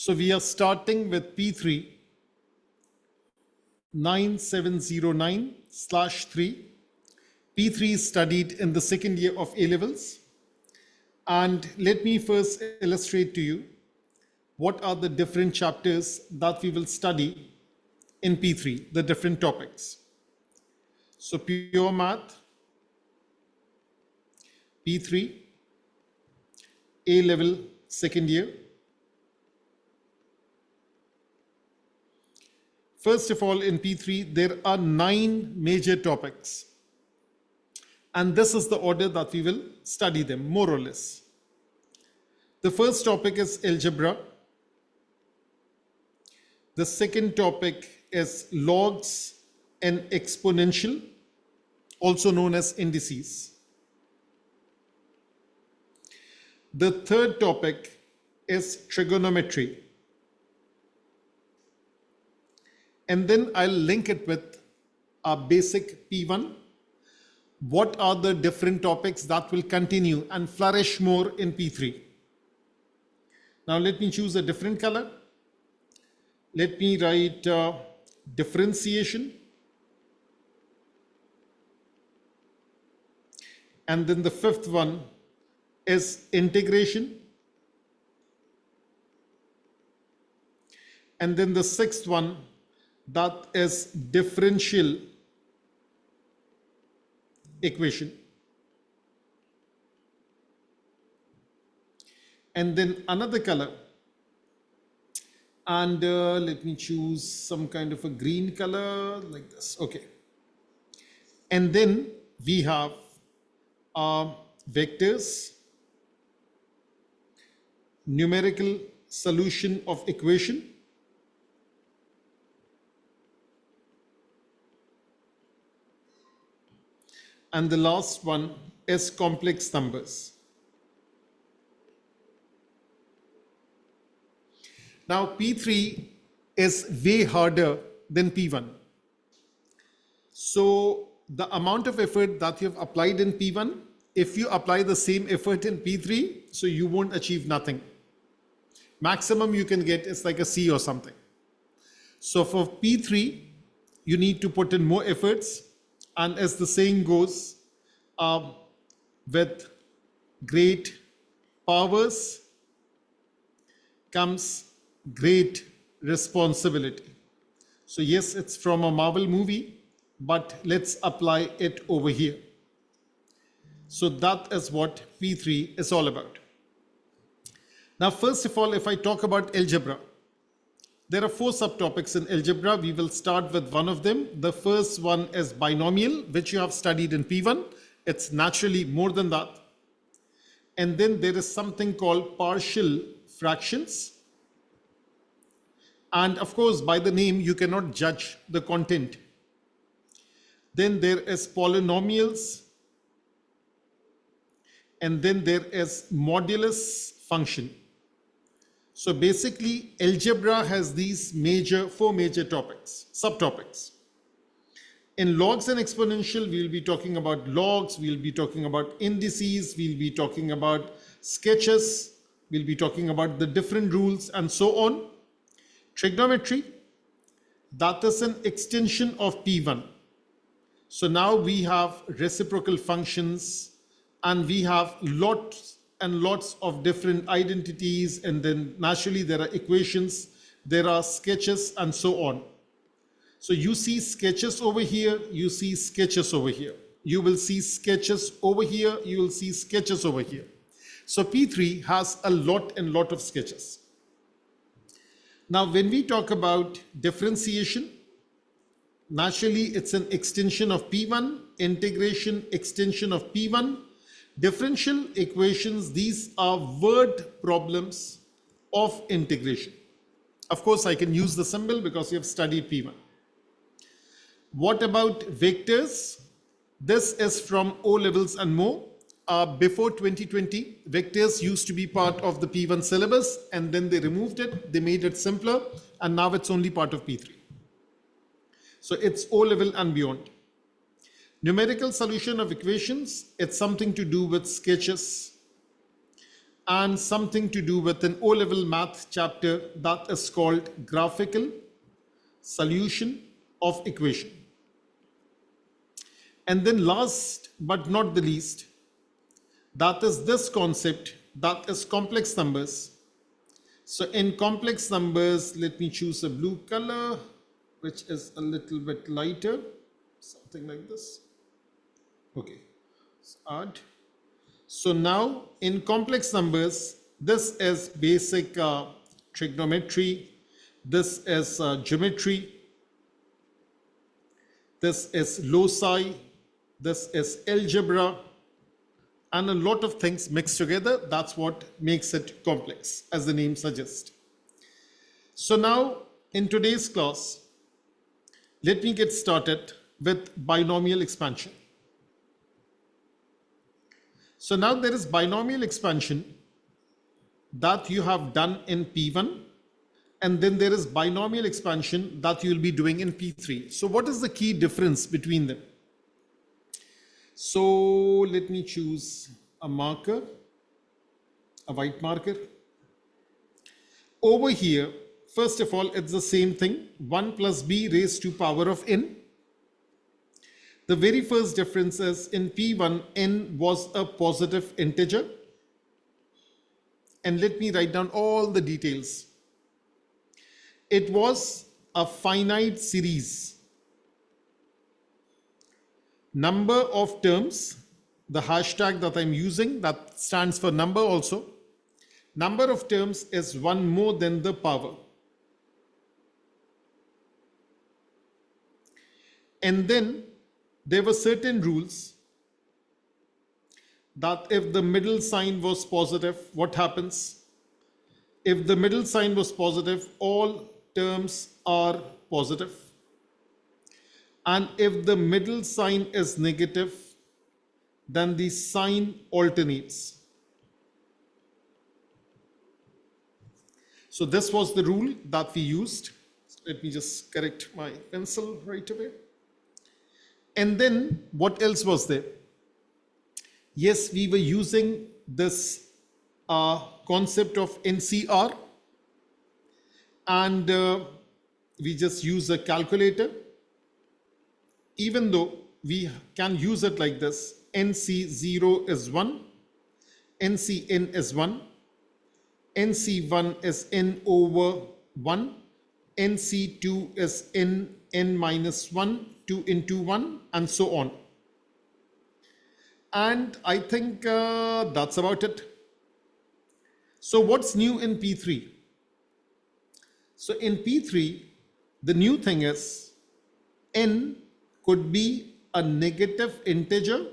So we are starting with P3 9709/3. P3 is studied in the second year of A-levels. And let me first illustrate to you what are the different chapters that we will study in P3, the different topics. So pure math, P3, A-level second year. First of all, in P3, there are 9 major topics. And this is the order that we will study them, more or less. The first topic is algebra. The second topic is logs and exponential, also known as indices. The third topic is trigonometry. And then I'll link it with our basic P1. What are the different topics that will continue and flourish more in P3? Now let me choose a different color. Let me write differentiation. And then the fifth one is integration. And then the sixth one, that is differential equation. And then another color. And let me choose some kind of a green color like this. Okay. And then we have vectors, numerical solution of equation, and the last one is complex numbers. Now P3 is way harder than P1. So the amount of effort that you have applied in P1, if you apply the same effort in P3, so you won't achieve nothing. Maximum you can get is like a C or something. So for P3, you need to put in more efforts. And as the saying goes, with great powers comes great responsibility. So yes, it's from a Marvel movie, but let's apply it over here. So that is what P3 is all about. Now, first of all, if I talk about algebra, there are 4 subtopics in algebra. We will start with one of them. The first one is binomial, which you have studied in P1. It's naturally more than that. And then there is something called partial fractions. And of course, by the name, you cannot judge the content. Then there is polynomials. And then there is modulus function. So basically, algebra has these 4 major topics, subtopics. In logs and exponential, we will be talking about logs, we will be talking about indices, we will be talking about sketches, we will be talking about the different rules and so on. Trigonometry, that is an extension of P1. So now we have reciprocal functions and we have lots and lots of different identities, and then naturally there are equations, there are sketches and so on. So you see sketches over here, you see sketches over here. You will see sketches over here, you will see sketches over here. So P3 has a lot of sketches. Now when we talk about differentiation, naturally it's an extension of P1, integration, extension of P1. Differential equations, these are word problems of integration. Of course, I can use the symbol because you have studied P1. What about vectors? This is from O levels and more. Before 2020, vectors used to be part of the P1 syllabus, and then they removed it, they made it simpler, and now it's only part of P3. So it's O level and beyond. Numerical solution of equations, it's something to do with sketches. and something to do with an O-level math chapter that is called graphical solution of equation. And then last but not the least, that is this concept, that is complex numbers. So in complex numbers, let me choose a blue color, which is a little bit lighter, something like this. Okay, let's add. So now in complex numbers, this is basic trigonometry, this is geometry, this is loci, this is algebra, and a lot of things mixed together. That's what makes it complex, as the name suggests. So now in today's class, let me get started with binomial expansion. So now there is binomial expansion that you have done in P1, and then there is binomial expansion that you will be doing in P3. So what is the key difference between them? So let me choose a marker, a white marker. Over here, first of all, it's the same thing, 1 plus b raised to power of n. The very first difference is in P1, n was a positive integer. And let me write down all the details. It was a finite series. Number of terms, the hashtag that I'm using, that stands for number also. Number of terms is 1 more than the power. And then there were certain rules that if the middle sign was positive, what happens? If the middle sign was positive, all terms are positive. And if the middle sign is negative, then the sign alternates. So this was the rule that we used. Let me just correct my pencil right away. And then what else was there? Yes, we were using this concept of NCR, and we just use a calculator. Even though we can use it like this, NC0 is 1, NCn is 1, NC1 is n over 1, NC2 is n minus 1, 2 into 1, and so on. And I think that's about it. So what's new in P3? So in P3, the new thing is n could be a negative integer,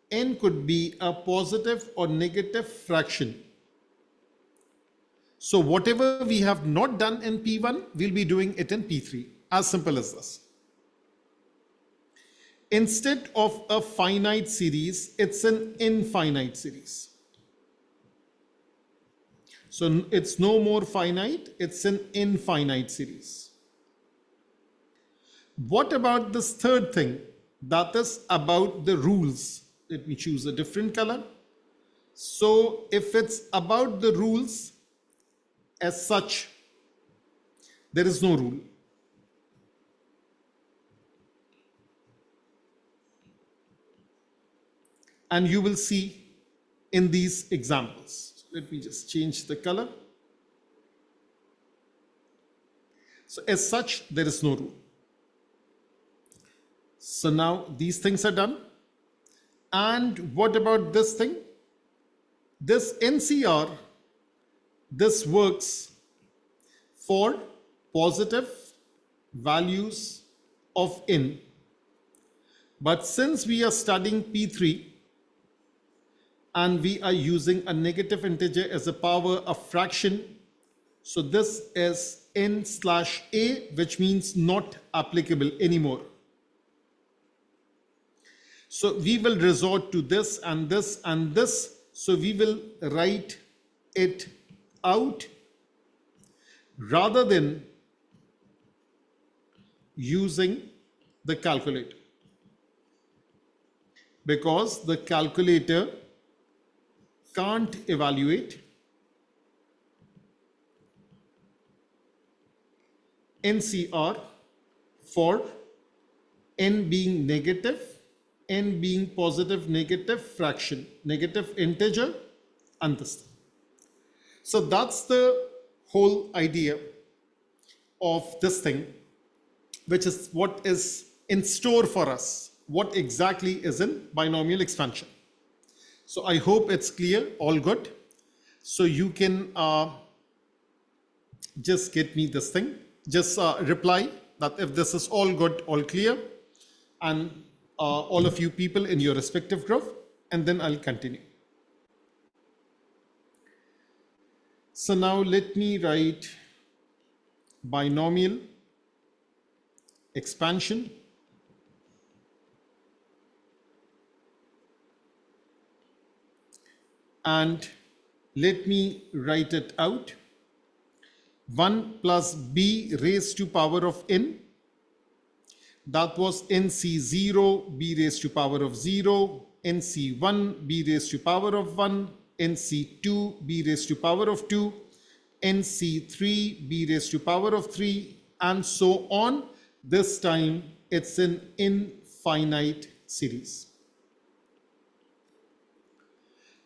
n could be a positive or negative fraction. So whatever we have not done in P1, we'll be doing it in P3. As simple as this. Instead of a finite series, it's an infinite series. So it's no more finite, it's an infinite series. What about this third thing? That is about the rules. Let me choose a different color. So if it's about the rules as such, there is no rule. And you will see in these examples. So let me just change the color. So as such, there is no rule. So now these things are done. And what about this thing? This NCR, this works for positive values of n. But since we are studying P3 and we are using a negative integer as a power of fraction, so this is n/a, which means not applicable anymore. So we will resort to this and this and this. So we will write it out rather than using the calculator, because the calculator can't evaluate NCR for n being negative, n being positive negative fraction, negative integer, and this thing. So that's the whole idea of this thing, which is what is in store for us, what exactly is in binomial expansion. So I hope it's clear, all good. So you can just get me this thing, just reply that if this is all good, all clear, and all of you people in your respective group, and then I'll continue. So now let me write binomial expansion and let me write it out. 1 plus b raised to power of n, that was nc0 b raised to power of 0, nc1 b raised to power of 1, nc2 b raised to power of 2, nc3 b raised to power of 3, and so on. This time it's an infinite series.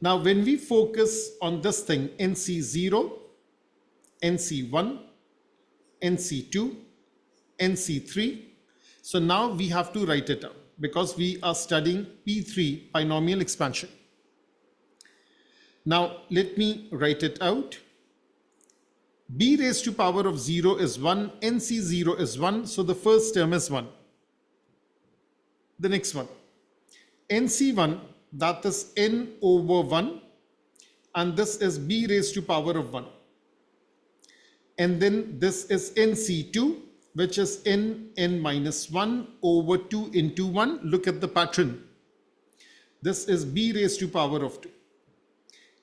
Now when we focus on this thing, nc0, nc1, nc2, nc3, so now we have to write it out because we are studying P3 binomial expansion. Now let me write it out. B raised to power of 0 is 1, nc0 is 1, so the first term is 1. The next one, nc1, that is n over 1, and this is b raised to power of 1. And then this is nc2, which is n minus 1 over 2 into 1. Look at the pattern. This is b raised to power of 2.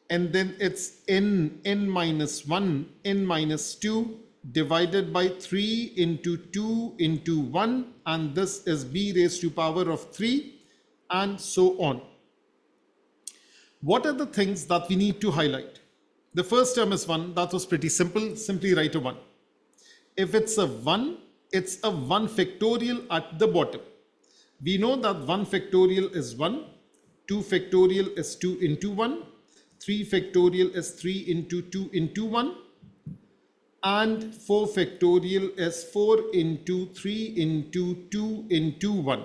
And then it's n minus 1, n minus 2 divided by 3 into 2 into 1. And this is b raised to power of 3 and so on. What are the things that we need to highlight? The first term is 1. That was pretty simple. Simply write a 1. If it's a 1, it's a 1 factorial at the bottom. We know that 1 factorial is 1, 2 factorial is 2 into 1, 3 factorial is 3 into 2 into 1, and 4 factorial is 4 into 3 into 2 into 1.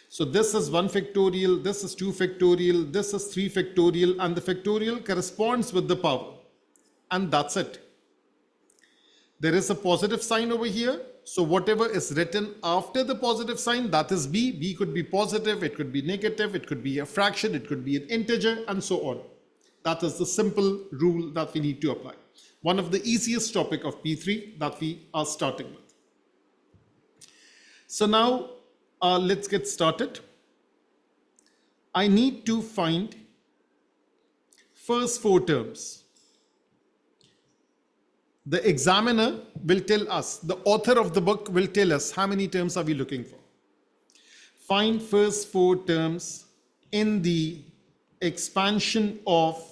So this is 1 factorial, this is 2 factorial, this is 3 factorial, and the factorial corresponds with the power. And that's it. There is a positive sign over here. So whatever is written after the positive sign, that is b. b could be positive, it could be negative, it could be a fraction, it could be an integer, and so on. That is the simple rule that we need to apply. One of the easiest topic of P3 that we are starting with. So now let's get started. I need to find first 4 terms. The examiner will tell us, the author of the book will tell us how many terms are we looking for. Find first 4 terms in the expansion of,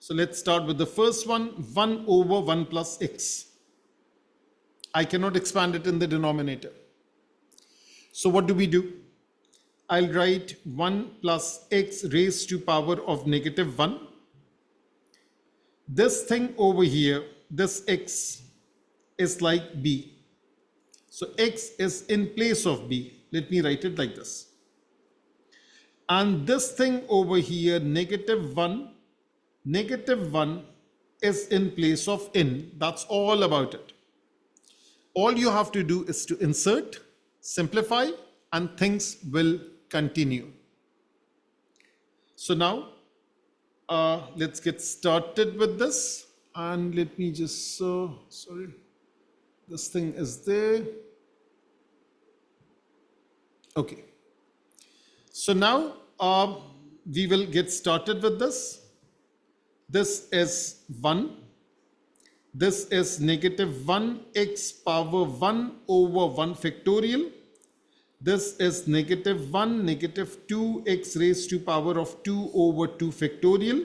so let's start with the first one, 1 over 1 plus x. I cannot expand it in the denominator. So what do? I'll write 1 plus x raised to power of negative 1. This thing over here, this x is like b. So x is in place of b. Let me write it like this. And this thing over here, negative 1 is in place of n. That's all about it. All you have to do is to insert, simplify, and things will continue. So now let's get started with this, and let me just sorry, this thing is there. Okay, so now we will get started with this. This is 1, this is negative 1 x power 1 over 1 factorial. This is -1, -2x raised to power of 2 over 2 factorial.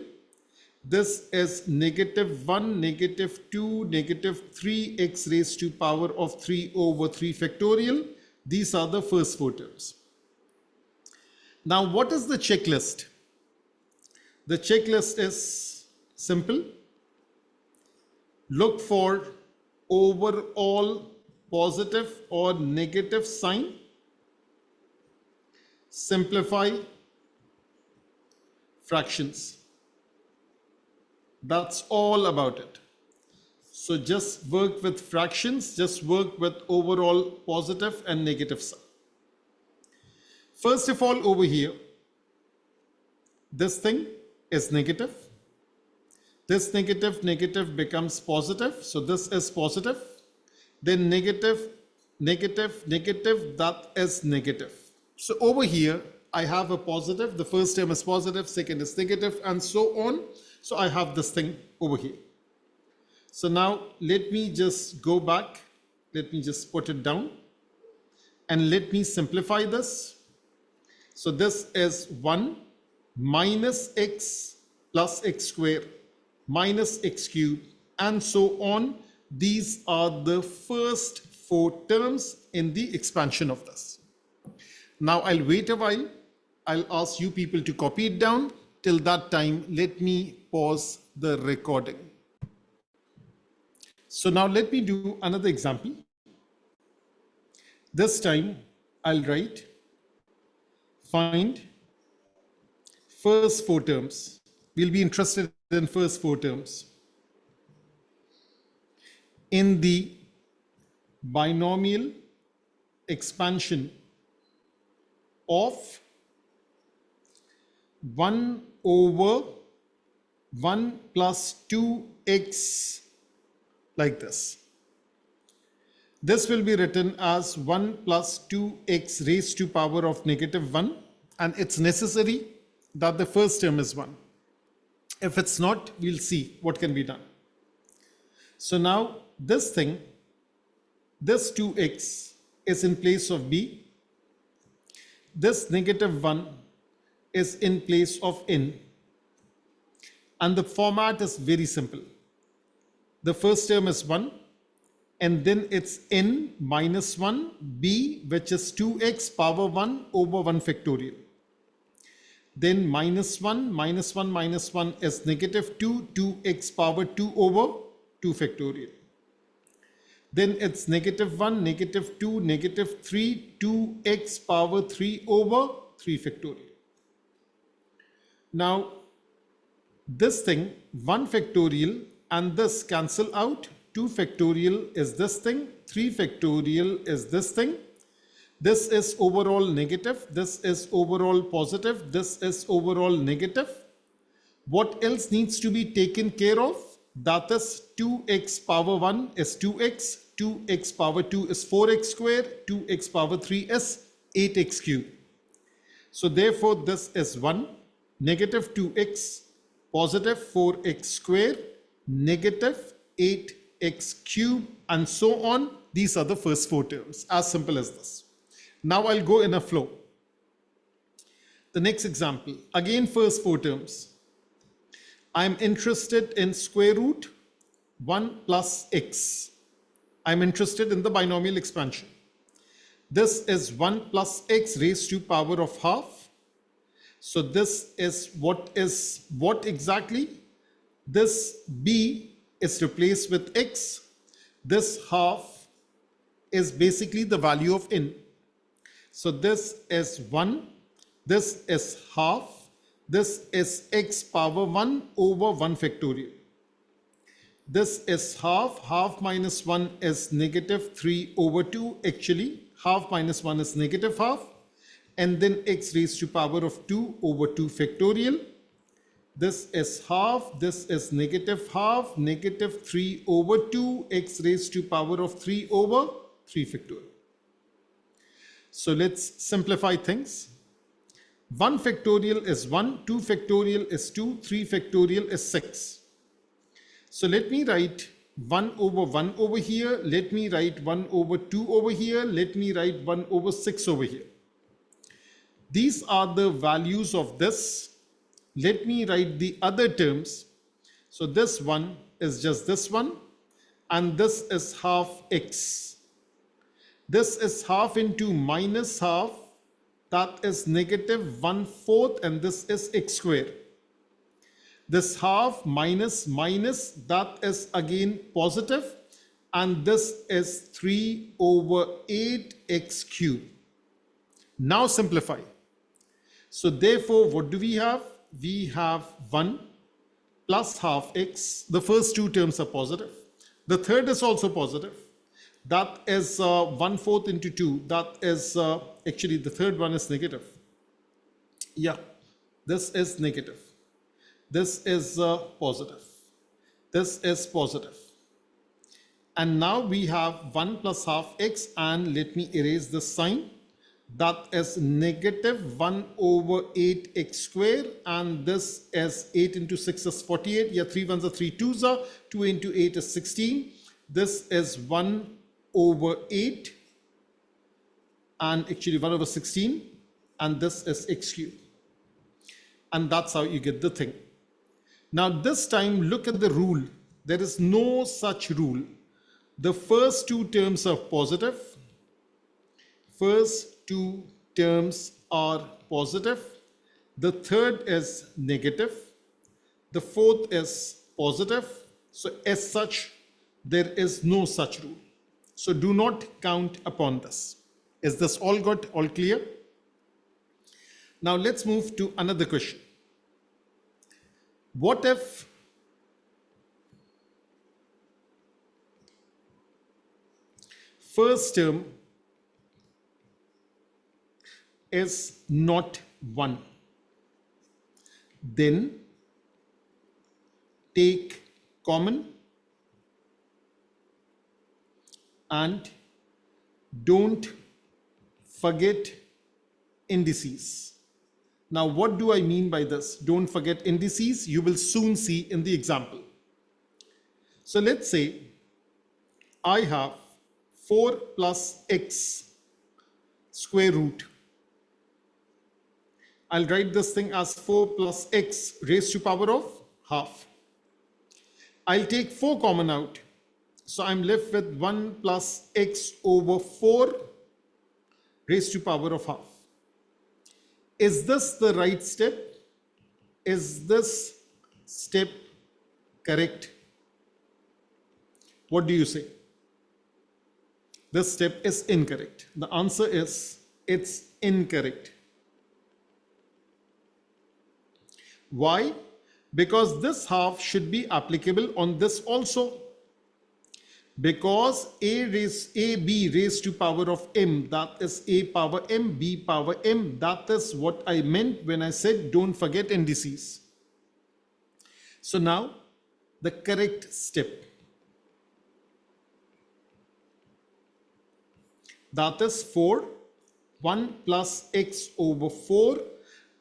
This is -1, -2, -3x raised to power of 3 over 3 factorial. These are the first four terms. Now, what is the checklist? The checklist is simple. Look for overall positive or negative sign. Simplify fractions. That's all about it. So just work with fractions, just work with overall positive and negative sign. First of all, over here, this thing is negative. This negative becomes positive. So this is positive. Then negative, that is negative. So over here, I have a positive. The first term is positive, second is negative, and so on. So I have this thing over here. So now let me just go back. Let me just put it down. And let me simplify this. So this is 1 minus x plus x square minus x cube, and so on. These are the first four terms in the expansion of this. Now I'll wait a while. I'll ask you people to copy it down. Till that time, let me pause the recording. So now let me do another example. This time I'll write find first four terms. We'll be interested in first four terms in the binomial expansion of 1 over 1 plus 2x, like this. This will be written as 1 plus 2x raised to power of -1, and it's necessary that the first term is 1. If it's not, we'll see what can be done. So now this thing, this 2x is in place of b. This -1 is in place of n. And the format is very simple. The first term is 1, and then it's n minus 1, b, which is 2x power 1 over 1 factorial. Then -1, -1, -1 is -2, 2x power 2 over 2 factorial. Then it's -1, -2, -3, 2x power 3 over 3 factorial. Now, this thing, 1 factorial and this cancel out. 2 factorial is this thing, 3 factorial is this thing. This is overall negative, this is overall positive, this is overall negative. What else needs to be taken care of? That is 2x power 1 is 2x, 2x power 2 is 4x square, 2x power 3 is 8x cube. So therefore this is 1, -2x, positive 4x square, -8x cube, and so on. These are the first four terms, as simple as this. Now I'll go in a flow. The next example, again first four terms. I'm interested in square root 1 plus x. I'm interested in the binomial expansion. This is 1 plus x raised to power of half. So this is what exactly? This b is replaced with x. This half is basically the value of n. So this is 1, this is half, this is x power 1 over 1 factorial. This is half, half minus 1 is -3 over 2. Actually, half minus 1 is -half. And then x raised to power of 2 over 2 factorial. This is half, this is -half, -3 over 2, x raised to power of 3 over 3 factorial. So let's simplify things. 1 factorial is 1, 2 factorial is 2, 3 factorial is 6. So let me write 1 over 1 over here. Let me write 1 over 2 over here. Let me write 1 over 6 over here. These are the values of this. Let me write the other terms. So this one is just this one, and this is half x. This is half into minus half, that is negative 1/4, and this is x square. This half minus minus, that is again positive, and this is 3 over 8x cube. Now simplify. So therefore, what do we have? We have 1 plus half x. The first two terms are positive. The third is also positive. That is 1/4 into 2. That is actually the third one is negative. Yeah, this is negative. This is positive. This is positive. And now we have 1 plus half x, and let me erase this sign. That is negative 1 over 8x square, and this is 8 into 6 is 48. Yeah, 3 ones are 3 twos are, 2 into 8 is 16. This is 1 over 8, and actually 1 over 16, and this is x cube. And that's how you get the thing. Now this time look at the rule. There is no such rule. The first two terms are positive. First two terms are positive. The third is negative. The fourth is positive. So as such, there is no such rule. So do not count upon this. Is this all good? All clear? Now let's move to another question. What if first term is not 1? Then take common and don't forget indices. Now, what do I mean by this? Don't forget indices. You will soon see in the example. So let's say I have 4 plus x square root. I'll write this thing as 4 plus x raised to power of half. I'll take 4 common out. So I'm left with 1 plus x over 4 raised to power of half. Is this the right step? Is this step correct? What do you say? This step is incorrect. The answer is it's incorrect. Why? Because this half should be applicable on this also. Because AB raised to power of m, that is a power m, b power m. That is what I meant when I said don't forget indices. So now the correct step. That is 4, 1 plus x over 4.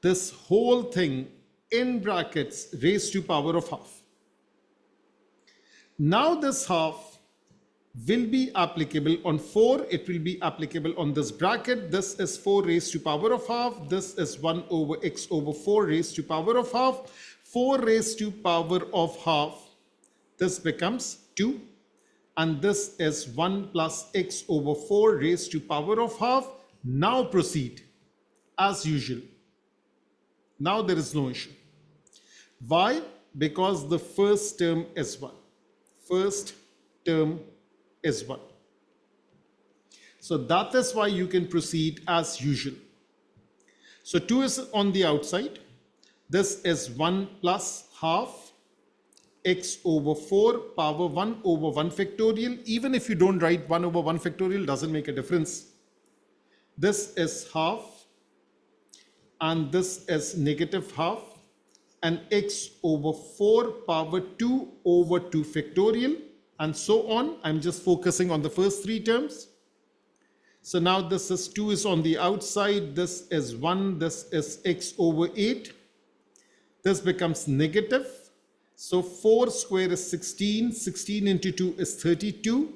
This whole thing in brackets raised to power of half. Now this half will be applicable on 4. It will be applicable on this bracket. This is 4 raised to power of half. This is 1 over x over 4 raised to power of half. 4 raised to power of half. This becomes 2. And this is 1 plus x over 4 raised to power of half. Now proceed as usual. Now there is no issue. Why? Because the first term is 1. First term is 1. So that is why you can proceed as usual. So 2 is on the outside. This is 1 plus half x over 4 power 1 over 1 factorial. Even if you don't write 1 over 1 factorial, doesn't make a difference. This is half, and this is negative half, and x over 4 power 2 over 2 factorial, and so on. I'm just focusing on the first 3 terms. So now this is 2 is on the outside, this is 1, this is x over 8. This becomes negative. So 4 square is 16. 16 into 2 is 32.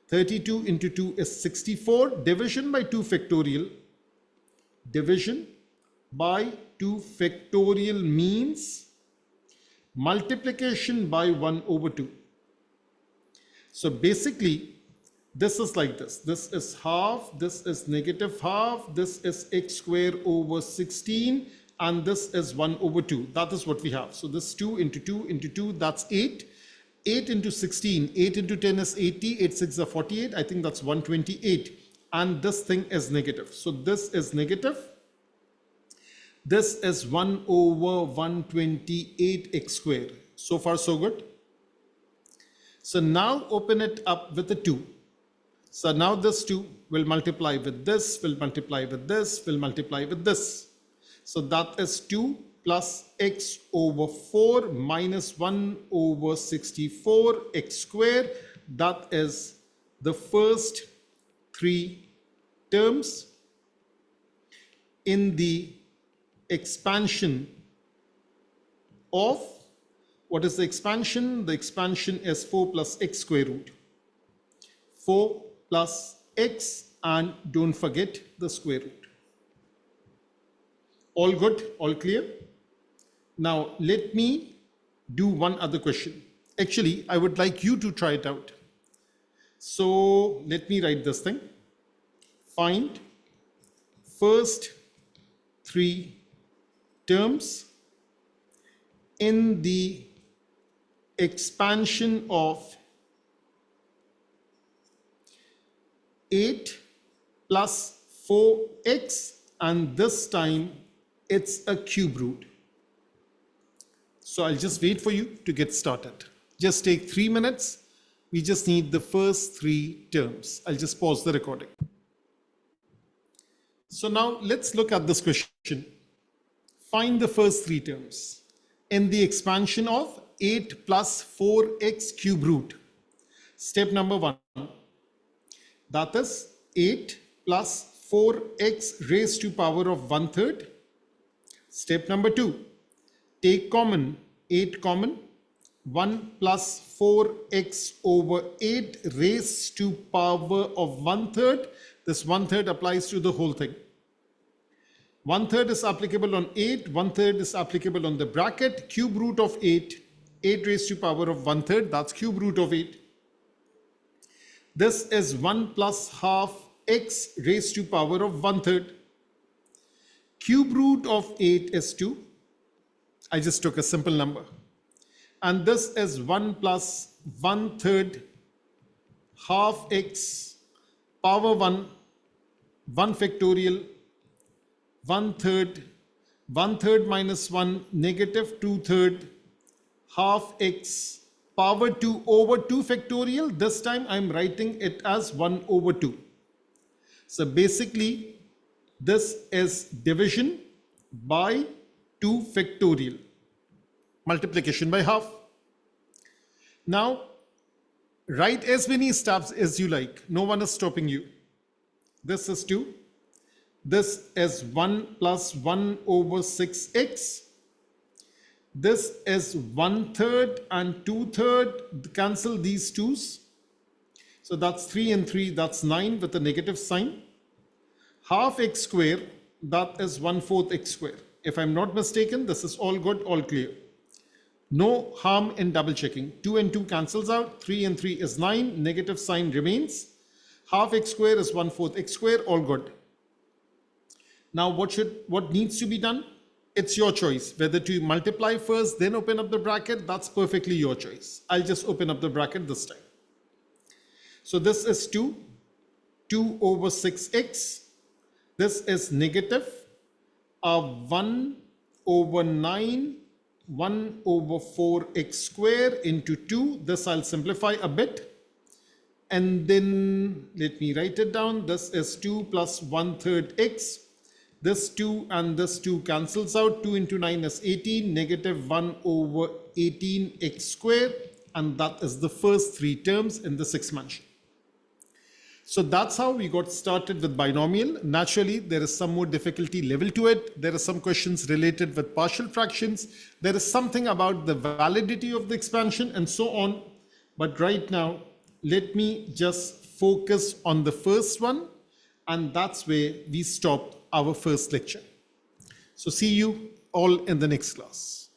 32 into 2 is 64. Division by 2 factorial. Division by 2 factorial means multiplication by 1 over 2. So basically, this is like this. This is half, this is negative half, this is x square over 16, and this is 1 over 2. That is what we have. So this 2 into 2 into 2, that's 8. 8 into 16, 8 into 10 is 80, 8 6 are 48. I think that's 128. And this thing is negative. So this is negative. This is 1 over 128 x square. So far, so good. So now open it up with a 2. So now this 2 will multiply with this, will multiply with this, will multiply with this. So that is 2 plus x over 4 minus 1 over 64 x square. That is the first 3 terms in the expansion of, what is the expansion? The expansion is 4 plus x square root. 4 plus x, and don't forget the square root. All good? All clear? Now let me do one other question. Actually, I would like you to try it out. So let me write this thing. Find first 3 terms in the expansion of 8 plus 4x, and this time it's a cube root. So I'll just wait for you to get started. Just take 3 minutes. We just need the first 3 terms. I'll just pause the recording. So now let's look at this question. Find the first 3 terms in the expansion of 8 plus 4x cube root. Step number 1. That is 8 plus 4x raised to power of 1/3. Step number 2. Take common, 8 common. 1 plus 4x over 8 raised to power of 1/3. This 1/3 applies to the whole thing. 1/3 is applicable on 8, 1/3 is applicable on the bracket. Cube root of 8, 8 raised to power of 1/3, that's cube root of 8. This is 1 plus half x raised to power of 1/3. Cube root of 8 is 2. I just took a simple number. And this is 1 plus 1/3 half x power 1, 1 factorial, 1/3, 1/3 minus 1, negative 2/3, half x power 2 over 2 factorial. This time I'm writing it as 1 over 2. So basically this is division by 2 factorial, multiplication by half. Now write as many steps as you like. No one is stopping you. This is 2. This is 1 plus 1 over 6x. This is 1/3 and 2/3. Cancel these 2's. So that's 3 and 3. That's 9 with a negative sign. Half x square. That is 1/4 x square. If I'm not mistaken, this is all good, all clear. No harm in double checking. 2 and 2 cancels out. 3 and 3 is 9. Negative sign remains. Half x square is 1/4 x square. All good. Now what needs to be done? It's your choice. Whether to multiply first, then open up the bracket, that's perfectly your choice. I'll just open up the bracket this time. So this is 2. 2 over 6x. This is negative 1 over 9. 1 over 4x square into 2. This I'll simplify a bit. And then let me write it down. This is 2 plus 1/3 x. This 2 and this 2 cancels out. 2 into 9 is 18. Negative 1 over 18x square. And that is the first 3 terms in this expansion. So that's how we got started with binomial. Naturally, there is some more difficulty level to it. There are some questions related with partial fractions. There is something about the validity of the expansion and so on. But right now, let me just focus on the first one. And that's where we stopped our first lecture. So see you all in the next class.